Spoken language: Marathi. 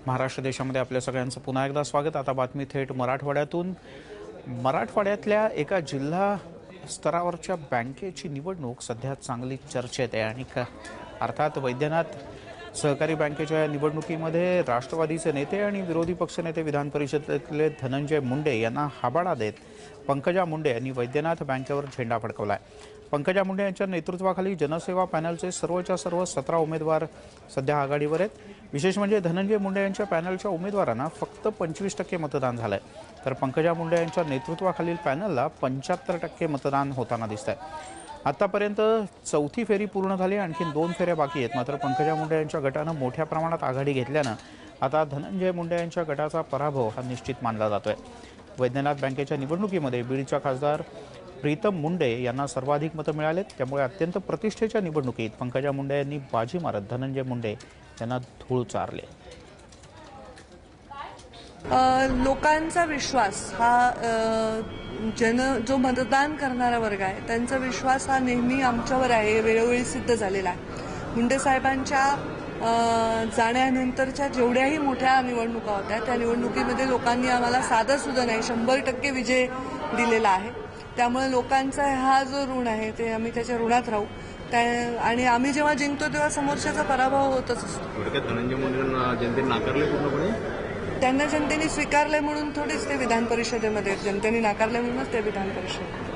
महाराष्ट्र देशामध्ये आपल्या सगळ्यांचं पुन्हा एकदा स्वागत। आता बातमी थेट मराठवाड्यातून। मराठवाड्यातल्या एका जिल्हा स्तरावरच्या बँकेची निवडणूक सध्या चांगली चर्चेत आहे आणि अर्थात वैद्यनाथ सहकारी बँकेच्या निवडणुकीमध्ये राष्ट्रवादीचे नेते आणि विरोधी पक्षनेते विधान परिषदेतले धनंजय मुंडे यांना हाबाळा देत पंकजा मुंडे यांनी वैद्यनाथ बँकेवर झेंडा फडकवलाय। पंकजा मुंडे यांच्या नेतृत्वाखाली जनसेवा पॅनलचे सर्वच्या सर्व 17 उमेदवार सध्या आघाडीवर आहेत। विशेष म्हणजे धनंजय मुंडे यांच्या पॅनलच्या उमेदवारांना फक्त 25% मतदान झालंय, तर पंकजा मुंडे यांच्या नेतृत्वाखालील पॅनलला 75% मतदान होताना दिसतंय। आतापर्यंत चौथी फेरी पूर्ण झाली, आणखी 2 फेऱ्या बाकी आहेत। मात्र पंकजा मुंडे यांच्या गटानं मोठ्या प्रमाणात आघाडी घेतल्यानं आता धनंजय मुंडे यांच्या गटाचा पराभव हा निश्चित मानला जातोय। वैद्यनाथ बँकेच्या निवडणुकीमध्ये बीडच्या खासदार प्रीतम मुंडे यांना सर्वाधिक मतं मिळालेत, त्यामुळे अत्यंत प्रतिष्ठेच्या निवडणुकीत पंकजा मुंडे यांनी बाजी मारत धनंजय मुंडे यांना धूळ चारले। लोकांचा विश्वास हा जो मतदान करणारा वर्ग आहे त्यांचा विश्वास हा नेहमी आमच्यावर आहे, वेळोवेळी सिद्ध झालेला आहे। मुंडे साहेबांच्या जाण्यानंतरच्या जेवढ्याही मोठ्या निवडणुका होत्या त्या निवडणुकीमध्ये लोकांनी आम्हाला साधं सुद्धा नाही 100% विजय दिलेला आहे। त्यामुळे लोकांचा हा जो ऋण आहे ते आम्ही त्याच्या ऋणात राहू आणि आम्ही जेव्हा जिंकतो तेव्हा समोरच्याचा पराभव होतच असतो। धनंजय मुंडेंना जनतेने नाकारले पूर्णपणे, त्यांना जनतेने स्वीकारले म्हणून थोडीच ते विधान परिषदेमध्ये जनतेने नाकारले म्हणूनच ते विधान परिषद